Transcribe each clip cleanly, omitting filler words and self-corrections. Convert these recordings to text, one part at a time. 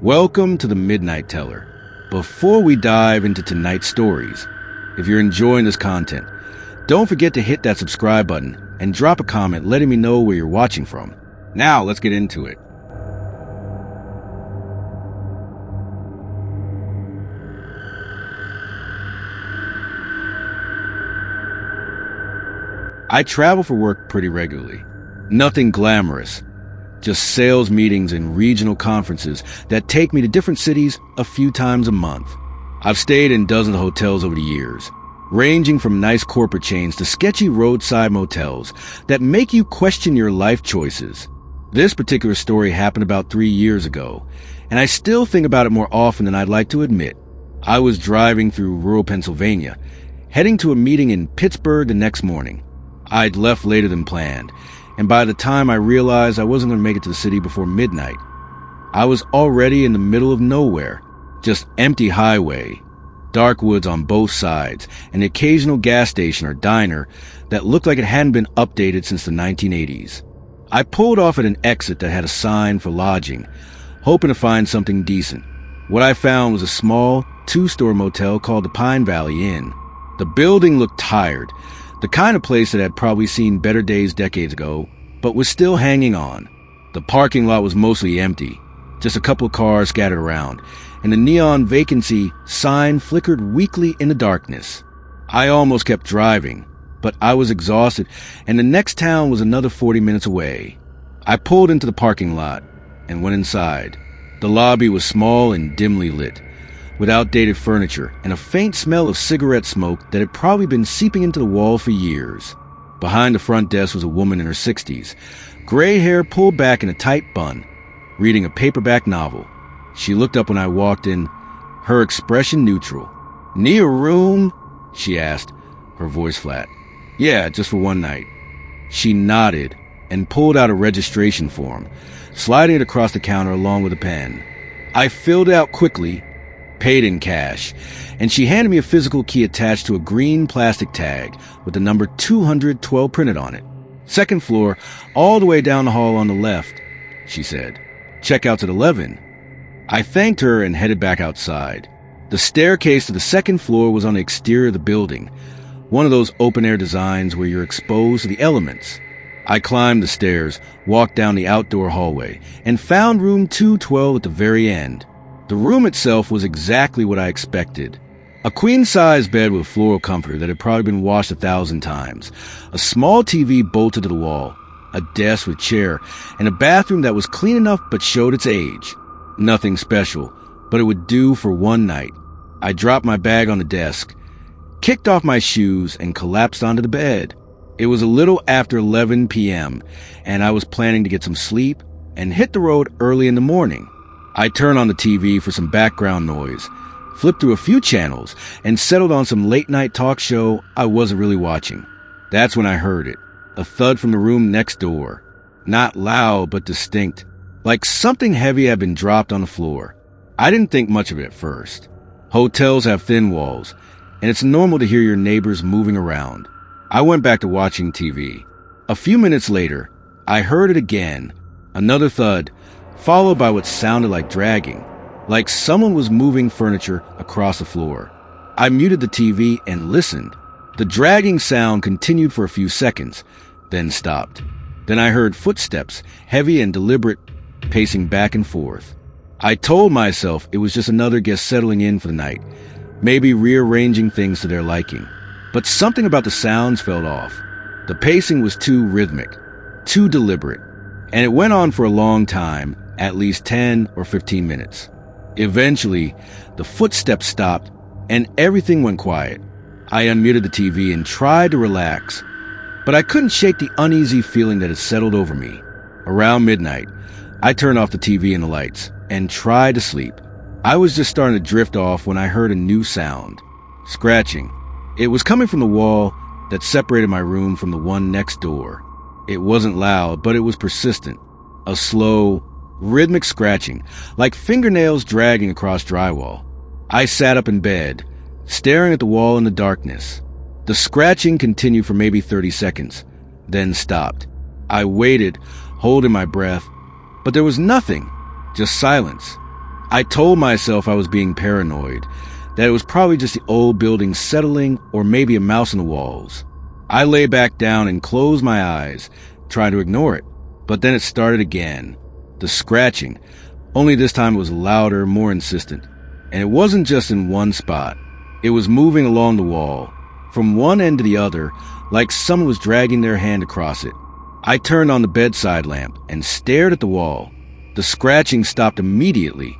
Welcome to the Midnight Teller. Before we dive into tonight's stories, if you're enjoying this content, don't forget to hit that subscribe button and drop a comment letting me know where you're watching from. Now, let's get into it. I travel for work pretty regularly. Nothing glamorous. Just sales meetings and regional conferences that take me to different cities a few times a month. I've stayed in dozens of hotels over the years, ranging from nice corporate chains to sketchy roadside motels that make you question your life choices. This particular story happened about 3 years ago, and I still think about it more often than I'd like to admit. I was driving through rural Pennsylvania, heading to a meeting in Pittsburgh the next morning. I'd left later than planned, and by the time I realized I wasn't going to make it to the city before midnight, I was already in the middle of nowhere. Just empty highway, dark woods on both sides, and an occasional gas station or diner that looked like it hadn't been updated since the 1980s. I pulled off at an exit that had a sign for lodging, hoping to find something decent. What I found was a small, two-store motel called the Pine Valley Inn. The building looked tired, the kind of place that had probably seen better days decades ago, but was still hanging on. The parking lot was mostly empty, just a couple of cars scattered around, and the neon vacancy sign flickered weakly in the darkness. I almost kept driving, but I was exhausted, and the next town was another 40 minutes away. I pulled into the parking lot and went inside. The lobby was small and dimly lit, with outdated furniture and a faint smell of cigarette smoke that had probably been seeping into the wall for years. Behind the front desk was a woman in her 60s, gray hair pulled back in a tight bun, reading a paperback novel. She looked up when I walked in, her expression neutral. "Need a room?" she asked, her voice flat. "Yeah, just for one night." She nodded and pulled out a registration form, sliding it across the counter along with a pen. I filled it out quickly, paid in cash, and she handed me a physical key attached to a green plastic tag with the number 212 printed on it. "Second floor, all the way down the hall on the left," she said. "Checkout's at 11. I thanked her and headed back outside. The staircase to the second floor was on the exterior of the building, one of those open-air designs where you're exposed to the elements. I climbed the stairs, walked down the outdoor hallway, and found room 212 at the very end. The room itself was exactly what I expected. A queen-size bed with floral comforter that had probably been washed 1,000 times, a small TV bolted to the wall, a desk with chair, and a bathroom that was clean enough but showed its age. Nothing special, but it would do for one night. I dropped my bag on the desk, kicked off my shoes, and collapsed onto the bed. It was a little after 11 p.m., and I was planning to get some sleep and hit the road early in the morning. I turned on the TV for some background noise, flipped through a few channels, and settled on some late-night talk show I wasn't really watching. That's when I heard it, a thud from the room next door. Not loud, but distinct, like something heavy had been dropped on the floor. I didn't think much of it at first. Hotels have thin walls, and it's normal to hear your neighbors moving around. I went back to watching TV. A few minutes later, I heard it again, another thud, followed by what sounded like dragging, like someone was moving furniture across the floor. I muted the TV and listened. The dragging sound continued for a few seconds, then stopped. Then I heard footsteps, heavy and deliberate, pacing back and forth. I told myself it was just another guest settling in for the night, maybe rearranging things to their liking. But something about the sounds felt off. The pacing was too rhythmic, too deliberate, and it went on for a long time, at least 10 or 15 minutes. Eventually, the footsteps stopped and everything went quiet. I unmuted the TV and tried to relax, but I couldn't shake the uneasy feeling that had settled over me. Around midnight, I turned off the TV and the lights and tried to sleep. I was just starting to drift off when I heard a new sound. Scratching. It was coming from the wall that separated my room from the one next door. It wasn't loud, but it was persistent. A slow, rhythmic scratching, like fingernails dragging across drywall. I sat up in bed, staring at the wall in the darkness. The scratching continued for maybe 30 seconds, then stopped. I waited, holding my breath, but there was nothing, just silence. I told myself I was being paranoid, that it was probably just the old building settling or maybe a mouse in the walls. I lay back down and closed my eyes, trying to ignore it. But then it started again. The scratching, only this time it was louder, more insistent. And it wasn't just in one spot. It was moving along the wall, from one end to the other, like someone was dragging their hand across it. I turned on the bedside lamp and stared at the wall. The scratching stopped immediately,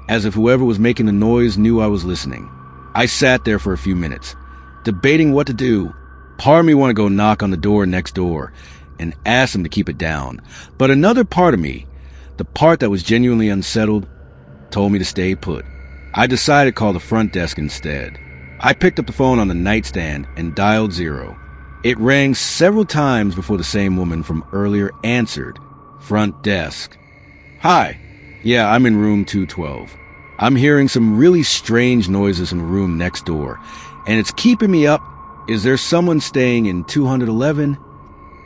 as if whoever was making the noise knew I was listening. I sat there for a few minutes, debating what to do. Part of me wanted to go knock on the door next door and ask them to keep it down. But another part of me, the part that was genuinely unsettled, told me to stay put. I decided to call the front desk instead. I picked up the phone on the nightstand and dialed 0. It rang several times before the same woman from earlier answered. Front desk. Hi. Yeah, I'm in room 212. I'm hearing some really strange noises in the room next door, and it's keeping me up. Is there someone staying in 211?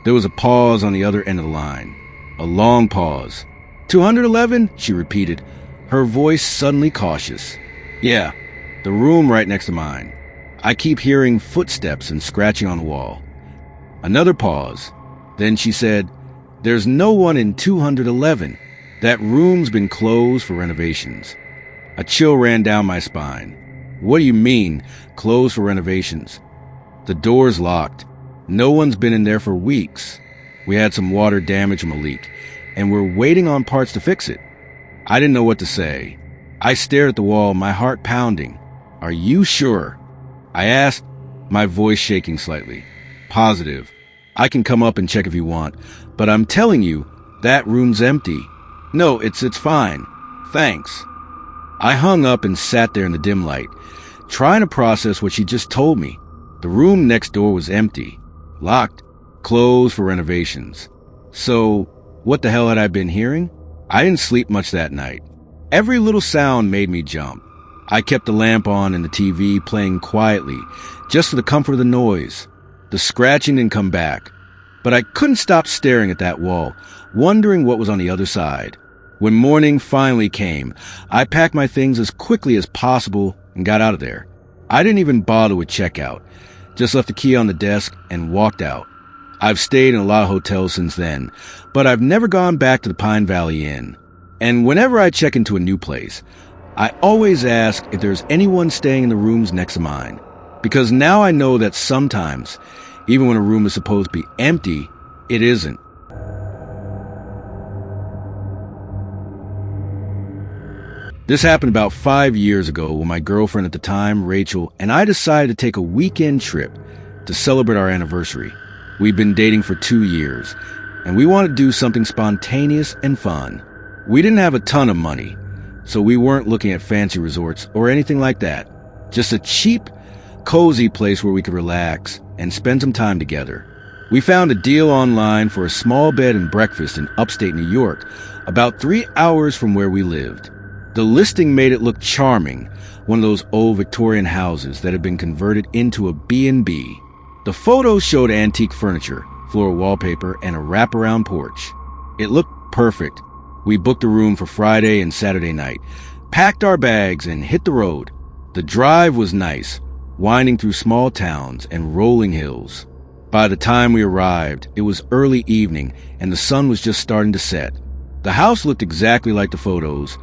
There was a pause on the other end of the line. A long pause. 211? She repeated, her voice suddenly cautious. Yeah, the room right next to mine. I keep hearing footsteps and scratching on the wall. Another pause. Then she said, there's no one in 211. That room's been closed for renovations. A chill ran down my spine. What do you mean, closed for renovations? The door's locked. No one's been in there for weeks. We had some water damage from a leak, and we're waiting on parts to fix it. I didn't know what to say. I stared at the wall, my heart pounding. Are you sure? I asked, my voice shaking slightly. Positive. I can come up and check if you want, but I'm telling you, that room's empty. No, it's fine. Thanks. I hung up and sat there in the dim light, trying to process what she just told me. The room next door was empty, locked, closed for renovations. So, what the hell had I been hearing? I didn't sleep much that night. Every little sound made me jump. I kept the lamp on and the TV playing quietly, just for the comfort of the noise. The scratching didn't come back, but I couldn't stop staring at that wall, wondering what was on the other side. When morning finally came, I packed my things as quickly as possible and got out of there. I didn't even bother with checkout, just left the key on the desk and walked out. I've stayed in a lot of hotels since then, but I've never gone back to the Pine Valley Inn. And whenever I check into a new place, I always ask if there's anyone staying in the rooms next to mine. Because now I know that sometimes, even when a room is supposed to be empty, it isn't. This happened about 5 years ago when my girlfriend at the time, Rachel, and I decided to take a weekend trip to celebrate our anniversary. We'd been dating for 2 years, and we wanted to do something spontaneous and fun. We didn't have a ton of money, so we weren't looking at fancy resorts or anything like that. Just a cheap, cozy place where we could relax and spend some time together. We found a deal online for a small bed and breakfast in upstate New York, about 3 hours from where we lived. The listing made it look charming, one of those old Victorian houses that had been converted into a B&B. The photos showed antique furniture, floral wallpaper, and a wraparound porch. It looked perfect. We booked a room for Friday and Saturday night, packed our bags, and hit the road. The drive was nice, winding through small towns and rolling hills. By the time we arrived, it was early evening, and the sun was just starting to set. The house looked exactly like the photos,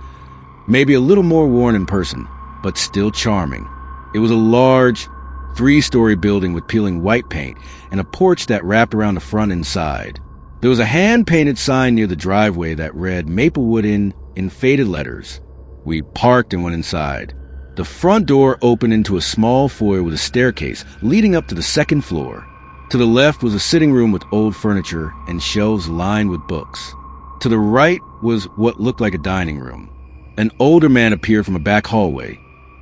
maybe a little more worn in person, but still charming. It was a large, 3-story building with peeling white paint and a porch that wrapped around the front and side. There was a hand-painted sign near the driveway that read Maplewood Inn in faded letters. We parked and went inside. The front door opened into a small foyer with a staircase leading up to the second floor. To the left was a sitting room with old furniture and shelves lined with books. To the right was what looked like a dining room. An older man appeared from a back hallway,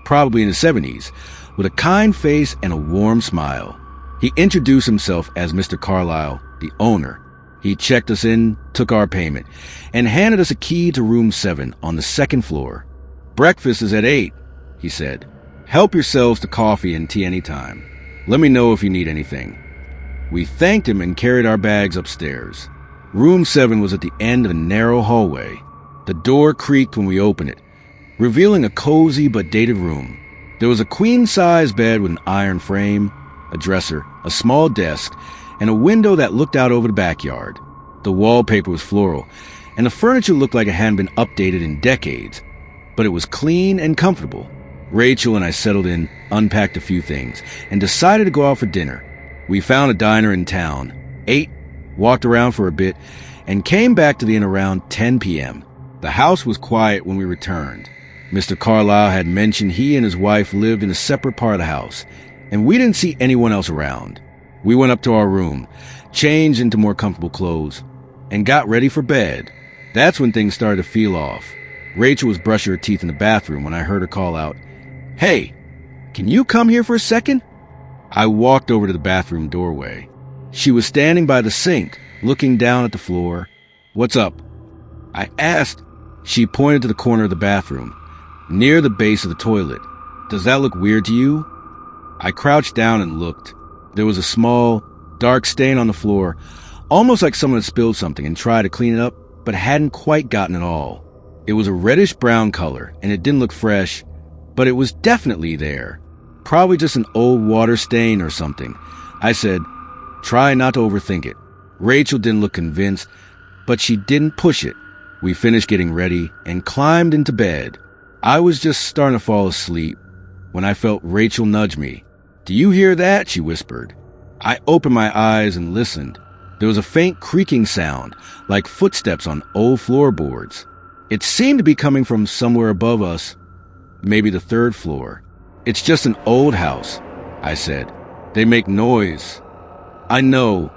probably in his 70s, with a kind face and a warm smile. He introduced himself as Mr. Carlyle, the owner. He checked us in, took our payment, and handed us a key to room 7 on the second floor. Breakfast is at 8, he said. Help yourselves to coffee and tea anytime. Let me know if you need anything. We thanked him and carried our bags upstairs. Room 7 was at the end of a narrow hallway. The door creaked when we opened it, revealing a cozy but dated room. There was a queen-size bed with an iron frame, a dresser, a small desk, and a window that looked out over the backyard. The wallpaper was floral, and the furniture looked like it hadn't been updated in decades, but it was clean and comfortable. Rachel and I settled in, unpacked a few things, and decided to go out for dinner. We found a diner in town, ate, walked around for a bit, and came back to the inn around 10 p.m. The house was quiet when we returned. Mr. Carlyle had mentioned he and his wife lived in a separate part of the house, and we didn't see anyone else around. We went up to our room, changed into more comfortable clothes, and got ready for bed. That's when things started to feel off. Rachel was brushing her teeth in the bathroom when I heard her call out, "Hey, can you come here for a second?" I walked over to the bathroom doorway. She was standing by the sink, looking down at the floor. "What's up?" I asked. She pointed to the corner of the bathroom, near the base of the toilet. "Does that look weird to you?" I crouched down and looked. There was a small, dark stain on the floor, almost like someone had spilled something and tried to clean it up, but hadn't quite gotten it all. It was a reddish-brown color, and it didn't look fresh, but it was definitely there. Probably just an old water stain or something. I said, "Try not to overthink it." Rachel didn't look convinced, but she didn't push it. We finished getting ready and climbed into bed. I was just starting to fall asleep when I felt Rachel nudge me. "Do you hear that?" she whispered. I opened my eyes and listened. There was a faint creaking sound, like footsteps on old floorboards. It seemed to be coming from somewhere above us, maybe the third floor. "It's just an old house," I said. "They make noise." "I know,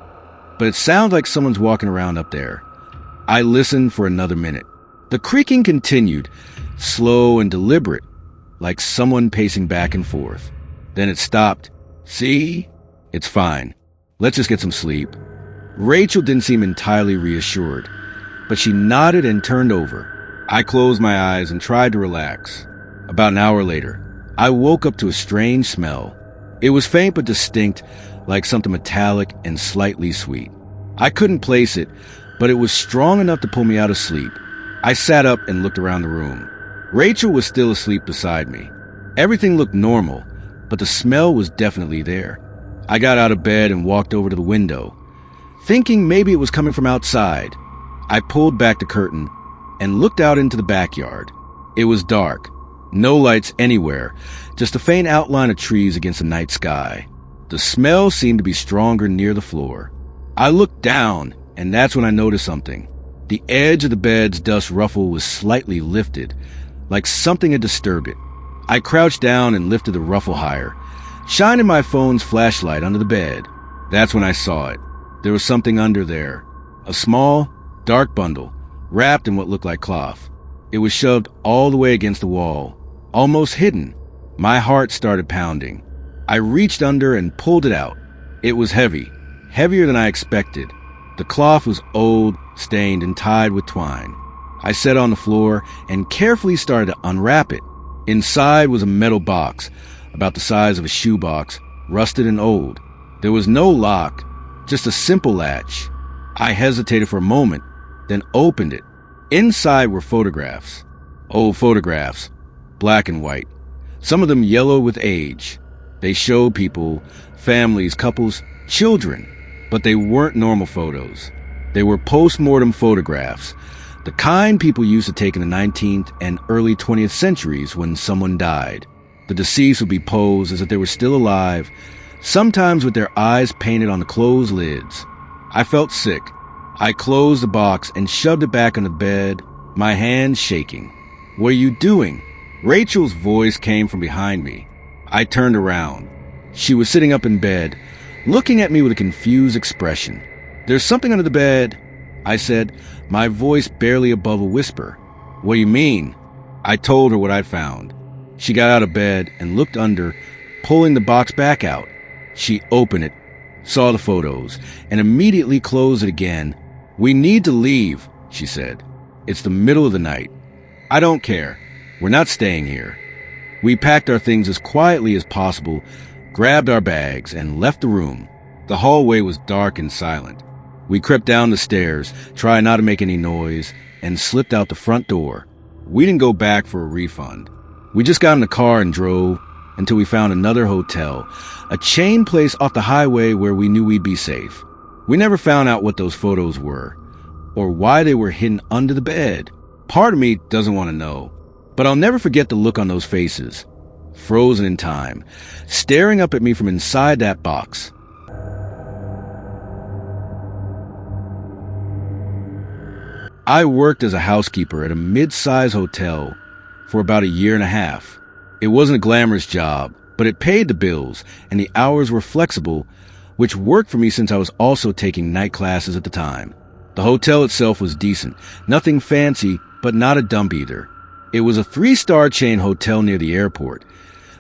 but it sounds like someone's walking around up there." I listened for another minute. The creaking continued, slow and deliberate, like someone pacing back and forth. Then it stopped. "See? It's fine. Let's just get some sleep." Rachel didn't seem entirely reassured, but she nodded and turned over. I closed my eyes and tried to relax. About an hour later, I woke up to a strange smell. It was faint but distinct, like something metallic and slightly sweet. I couldn't place it, but it was strong enough to pull me out of sleep. I sat up and looked around the room. Rachel was still asleep beside me. Everything looked normal, but the smell was definitely there. I got out of bed and walked over to the window, thinking maybe it was coming from outside. I pulled back the curtain and looked out into the backyard. It was dark, no lights anywhere, just a faint outline of trees against the night sky. The smell seemed to be stronger near the floor. I looked down, and that's when I noticed something. The edge of the bed's dust ruffle was slightly lifted, like something had disturbed it. I crouched down and lifted the ruffle higher, shining my phone's flashlight under the bed. That's when I saw it. There was something under there. A small, dark bundle, wrapped in what looked like cloth. It was shoved all the way against the wall, almost hidden. My heart started pounding. I reached under and pulled it out. It was heavy, heavier than I expected. The cloth was old, stained, and tied with twine. I sat on the floor and carefully started to unwrap it. Inside was a metal box, about the size of a shoebox, rusted and old. There was no lock, just a simple latch. I hesitated for a moment, then opened it. Inside were photographs. Old photographs, black and white. Some of them yellow with age. They showed people, families, couples, children, but they weren't normal photos. They were post-mortem photographs, the kind people used to take in the 19th and early 20th centuries when someone died. The deceased would be posed as if they were still alive, sometimes with their eyes painted on the closed lids. I felt sick. I closed the box and shoved it back on the bed, my hands shaking. "What are you doing?" Rachel's voice came from behind me. I turned around. She was sitting up in bed, looking at me with a confused expression. "There's something under the bed," I said, my voice barely above a whisper. "What do you mean?" I told her what I'd found. She got out of bed and looked under, pulling the box back out. She opened it, saw the photos, and immediately closed it again. "We need to leave," she said. "It's the middle of the night." "I don't care. We're not staying here." We packed our things as quietly as possible, grabbed our bags, and left the room. The hallway was dark and silent. We crept down the stairs, trying not to make any noise, and slipped out the front door. We didn't go back for a refund. We just got in the car and drove until we found another hotel, a chain place off the highway where we knew we'd be safe. We never found out what those photos were, or why they were hidden under the bed. Part of me doesn't want to know, but I'll never forget the look on those faces, frozen in time, staring up at me from inside that box. I worked as a housekeeper at a mid-size hotel for about a year and a half. It wasn't a glamorous job, but it paid the bills, and the hours were flexible, which worked for me since I was also taking night classes at the time. The hotel itself was decent, nothing fancy, but not a dump either. It was a 3-star chain hotel near the airport,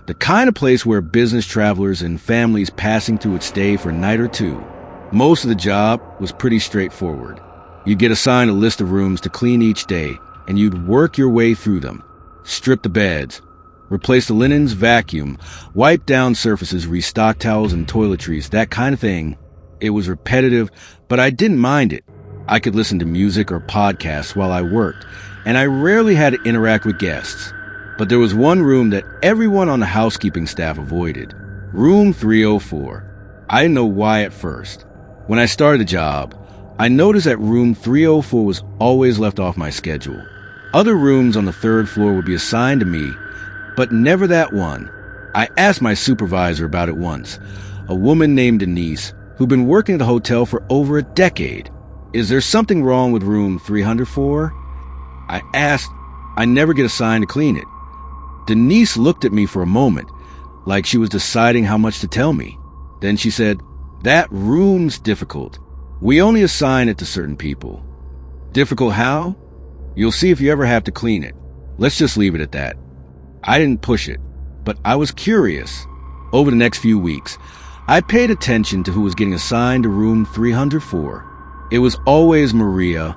the kind of place where business travelers and families passing through would stay for a night or two. Most of the job was pretty straightforward. You'd get assigned a list of rooms to clean each day, and you'd work your way through them. Strip the beds, replace the linens, vacuum, wipe down surfaces, restock towels and toiletries, that kind of thing. It was repetitive, but I didn't mind it. I could listen to music or podcasts while I worked, and I rarely had to interact with guests. But there was one room that everyone on the housekeeping staff avoided. Room 304. I didn't know why at first. When I started the job, I noticed that room 304 was always left off my schedule. Other rooms on the 3rd floor would be assigned to me, but never that one. I asked my supervisor about it once, a woman named Denise, who'd been working at the hotel for over a decade. Is there something wrong with room 304? I asked. I never get assigned to clean it. Denise looked at me for a moment, like she was deciding how much to tell me. Then she said, "That room's difficult. We only assign it to certain people." Difficult how? You'll see if you ever have to clean it. Let's just leave it at that. I didn't push it, but I was curious. Over the next few weeks, I paid attention to who was getting assigned to room 304. It was always Maria,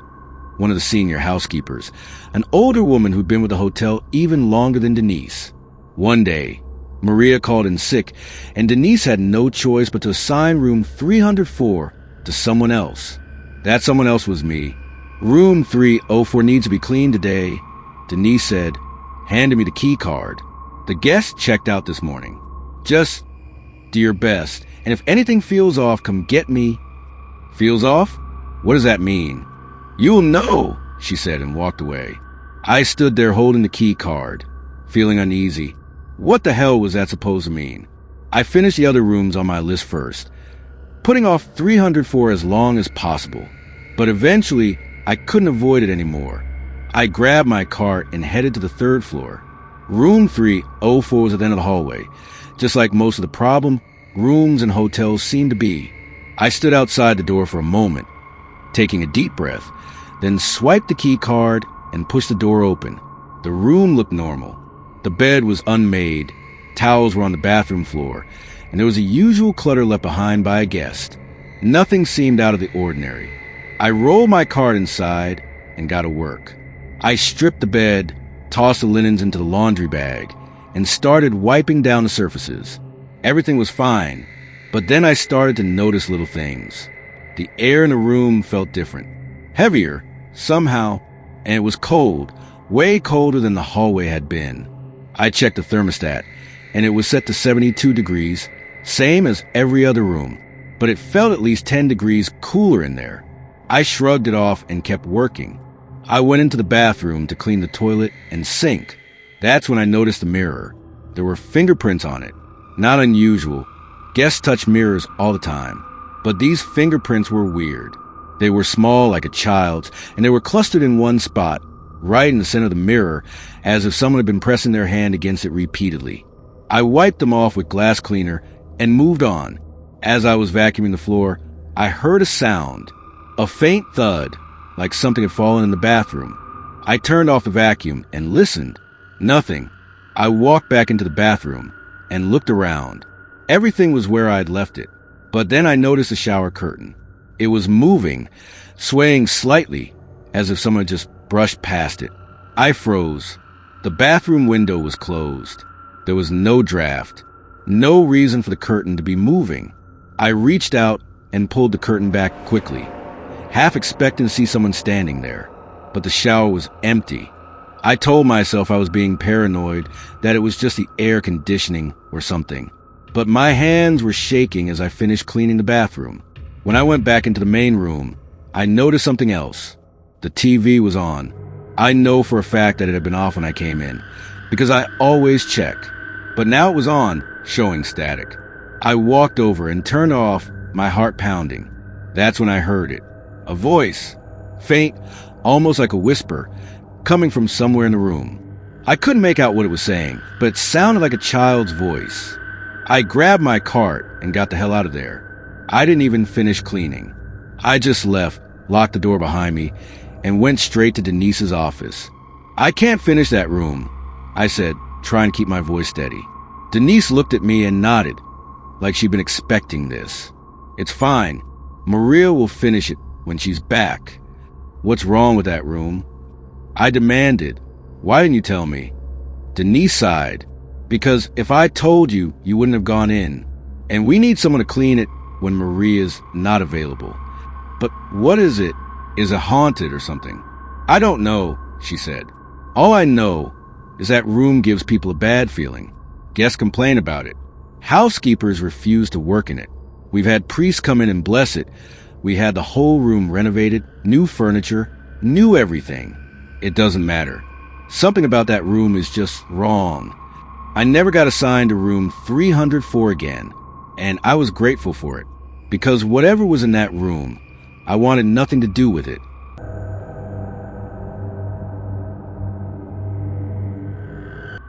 one of the senior housekeepers, an older woman who'd been with the hotel even longer than Denise. One day, Maria called in sick, and Denise had no choice but to assign room 304 to someone else. That someone else was me. "Room 304 needs to be cleaned today," Denise said, handing me the key card. "The guest checked out this morning. Just do your best, and if anything feels off, come get me." Feels off? What does that mean? "You'll know," she said and walked away. I stood there holding the key card, feeling uneasy. What the hell was that supposed to mean? I finished the other rooms on my list first, putting off 304 as long as possible. But eventually, I couldn't avoid it anymore. I grabbed my cart and headed to the 3rd floor. Room 304 was at the end of the hallway, just like most of the problem rooms and hotels seem to be. I stood outside the door for a moment, taking a deep breath, then swiped the key card and pushed the door open. The room looked normal. The bed was unmade, towels were on the bathroom floor, and there was the usual clutter left behind by a guest. Nothing seemed out of the ordinary. I rolled my cart inside and got to work. I stripped the bed, tossed the linens into the laundry bag, and started wiping down the surfaces. Everything was fine, but then I started to notice little things. The air in the room felt different. Heavier, somehow, and it was cold, way colder than the hallway had been. I checked the thermostat, and it was set to 72 degrees, same as every other room, but it felt at least 10 degrees cooler in there. I shrugged it off and kept working. I went into the bathroom to clean the toilet and sink. That's when I noticed the mirror. There were fingerprints on it. Not unusual. Guests touch mirrors all the time. But these fingerprints were weird. They were small like a child's, and they were clustered in one spot, right in the center of the mirror, as if someone had been pressing their hand against it repeatedly. I wiped them off with glass cleaner and moved on. As I was vacuuming the floor, I heard a sound, a faint thud, like something had fallen in the bathroom. I turned off the vacuum and listened. Nothing. I walked back into the bathroom and looked around. Everything was where I had left it. But then I noticed the shower curtain. It was moving, swaying slightly, as if someone had just brushed past it. I froze. The bathroom window was closed. There was no draft, no reason for the curtain to be moving. I reached out and pulled the curtain back quickly, half expecting to see someone standing there. But the shower was empty. I told myself I was being paranoid, that it was just the air conditioning or something. But my hands were shaking as I finished cleaning the bathroom. When I went back into the main room, I noticed something else. The TV was on. I know for a fact that it had been off when I came in, because I always check. But now it was on, showing static. I walked over and turned off, my heart pounding. That's when I heard it. A voice, faint, almost like a whisper, coming from somewhere in the room. I couldn't make out what it was saying, but it sounded like a child's voice. I grabbed my cart and got the hell out of there. I didn't even finish cleaning. I just left, locked the door behind me, and went straight to Denise's office. "I can't finish that room," I said, trying to keep my voice steady. Denise looked at me and nodded, like she'd been expecting this. "It's fine. Maria will finish it when she's back." "What's wrong with that room?" I demanded. "Why didn't you tell me?" Denise sighed. "Because if I told you, you wouldn't have gone in. And we need someone to clean it when Maria's not available." "But what is it? Is it haunted or something?" "I don't know," she said. "All I know is that room gives people a bad feeling. Guests complain about it. Housekeepers refuse to work in it. We've had priests come in and bless it. We had the whole room renovated, new furniture, new everything. It doesn't matter. Something about that room is just wrong. I never got assigned to room 304 again, and I was grateful for it, because whatever was in that room, I wanted nothing to do with it."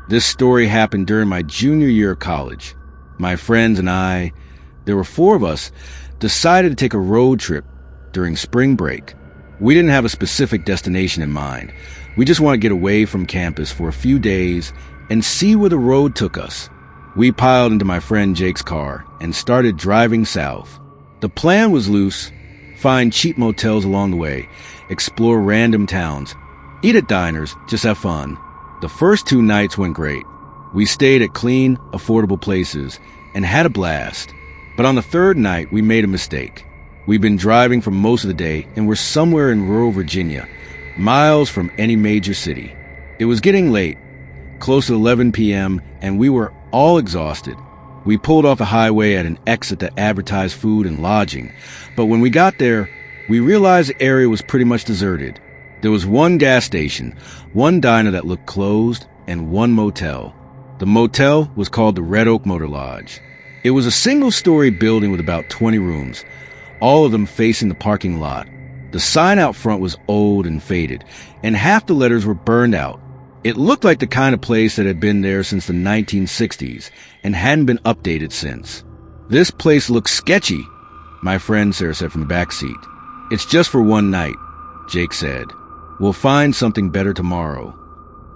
This story happened during my junior year of college. My friends and I, there were 4 of us, decided to take a road trip during spring break. We didn't have a specific destination in mind. We just wanted to get away from campus for a few days and see where the road took us. We piled into my friend Jake's car and started driving south. The plan was loose: find cheap motels along the way, explore random towns, eat at diners, just have fun. The first 2 nights went great. We stayed at clean, affordable places and had a blast. But on the 3rd night, we made a mistake. We'd been driving for most of the day and were somewhere in rural Virginia, miles from any major city. It was getting late, close to 11 p.m., and we were all exhausted. We pulled off the highway at an exit that advertised food and lodging, but when we got there, we realized the area was pretty much deserted. There was 1 gas station, 1 diner that looked closed, and 1 motel. The motel was called the Red Oak Motor Lodge. It was a single-story building with about 20 rooms, all of them facing the parking lot. The sign out front was old and faded, and half the letters were burned out. It looked like the kind of place that had been there since the 1960s and hadn't been updated since. "This place looks sketchy," my friend Sarah said from the back seat. "It's just for 1 night," Jake said. "We'll find something better tomorrow."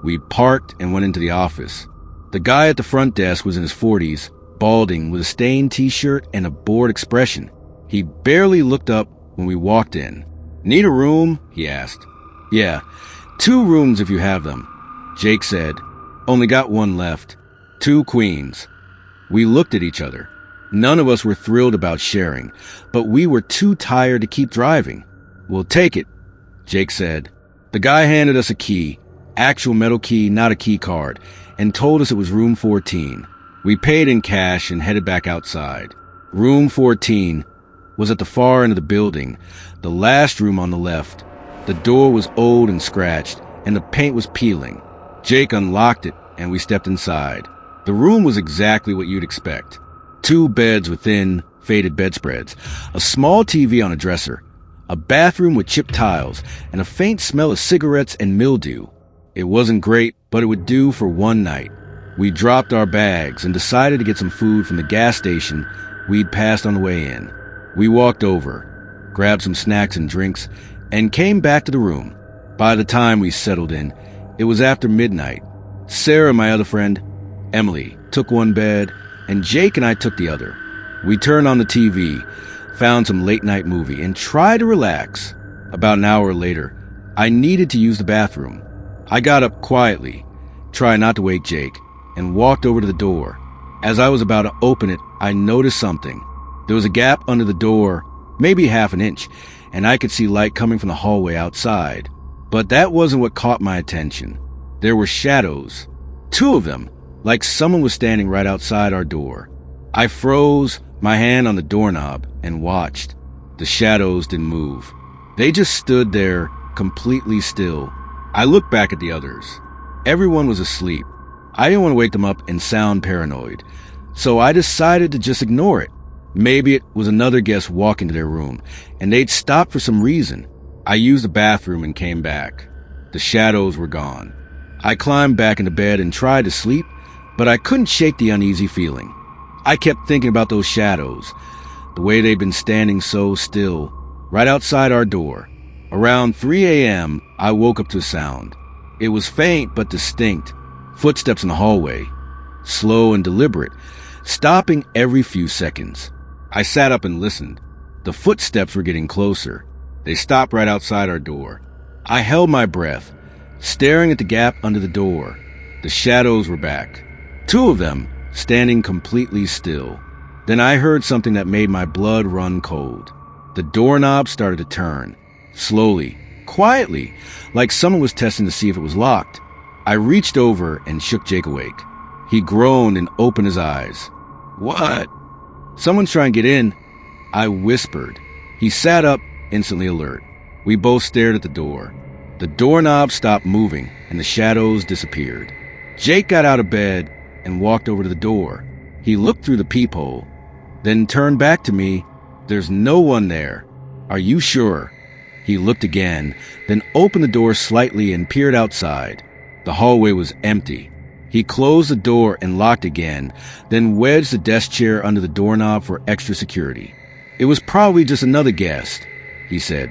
We parked and went into the office. The guy at the front desk was in his 40s, balding, with a stained t-shirt and a bored expression. He barely looked up when we walked in. "Need a room?" he asked. "Yeah, 2 rooms if you have them," Jake said. "Only got 1 left. 2 queens." We looked at each other. None of us were thrilled about sharing, but we were too tired to keep driving. "We'll take it," Jake said. The guy handed us a key, actual metal key, not a key card, and told us it was room 14. We paid in cash and headed back outside. Room 14 was at the far end of the building, the last room on the left. The door was old and scratched, and the paint was peeling. Jake unlocked it, and we stepped inside. The room was exactly what you'd expect. 2 beds with thin, faded bedspreads, a small TV on a dresser, a bathroom with chipped tiles, and a faint smell of cigarettes and mildew. It wasn't great, but it would do for 1 night. We dropped our bags and decided to get some food from the gas station we'd passed on the way in. We walked over, grabbed some snacks and drinks, and came back to the room. By the time we settled in, it was after midnight. Sarah, my other friend, Emily, took 1 bed, and Jake and I took the other. We turned on the TV, found some late-night movie, and tried to relax. About an hour later, I needed to use the bathroom. I got up quietly, tried not to wake Jake, and walked over to the door. As I was about to open it, I noticed something. There was a gap under the door, maybe half an inch, and I could see light coming from the hallway outside. But that wasn't what caught my attention. There were shadows. 2 of them, like someone was standing right outside our door. I froze, my hand on the doorknob, and watched. The shadows didn't move. They just stood there, completely still. I looked back at the others. Everyone was asleep. I didn't want to wake them up and sound paranoid, so I decided to just ignore it. Maybe it was another guest walking to their room, and they'd stopped for some reason. I used the bathroom and came back. The shadows were gone. I climbed back into bed and tried to sleep, but I couldn't shake the uneasy feeling. I kept thinking about those shadows, the way they'd been standing so still, right outside our door. Around 3 a.m., I woke up to a sound. It was faint but distinct. Footsteps in the hallway, slow and deliberate, stopping every few seconds. I sat up and listened. The footsteps were getting closer. They stopped right outside our door. I held my breath, staring at the gap under the door. The shadows were back. 2 of them, standing completely still. Then I heard something that made my blood run cold. The doorknob started to turn, slowly, quietly, like someone was testing to see if it was locked. I reached over and shook Jake awake. He groaned and opened his eyes. "What?" "Someone's trying to get in," I whispered. He sat up, instantly alert. We both stared at the door. The doorknob stopped moving, and the shadows disappeared. Jake got out of bed and walked over to the door. He looked through the peephole, then turned back to me. "There's no one there." "Are you sure?" He looked again, then opened the door slightly and peered outside. The hallway was empty. He closed the door and locked again, then wedged the desk chair under the doorknob for extra security. "It was probably just another guest," he said,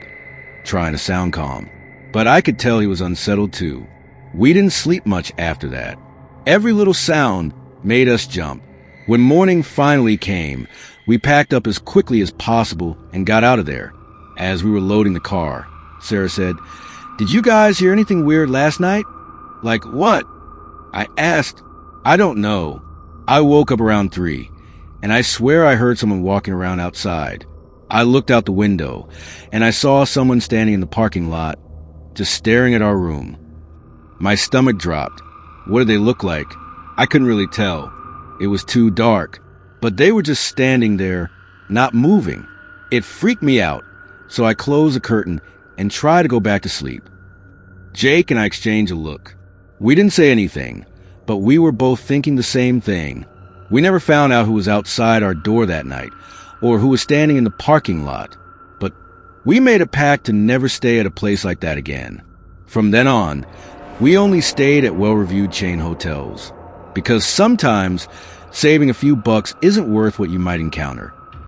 trying to sound calm. But I could tell he was unsettled too. We didn't sleep much after that. Every little sound made us jump. When morning finally came, we packed up as quickly as possible and got out of there. As we were loading the car, Sarah said, "Did you guys hear anything weird last night?" "Like what?" I asked. "I don't know. I woke up around 3, and I swear I heard someone walking around outside. I looked out the window, and I saw someone standing in the parking lot, just staring at our room." My stomach dropped. What did they look like? I couldn't really tell. It was too dark, but they were just standing there, not moving. It freaked me out, so I closed the curtain and tried to go back to sleep. Jake and I exchanged a look. We didn't say anything, but we were both thinking the same thing. We never found out who was outside our door that night, or who was standing in the parking lot, but we made a pact to never stay at a place like that again. From then on, we only stayed at well-reviewed chain hotels, because sometimes saving a few bucks isn't worth what you might encounter.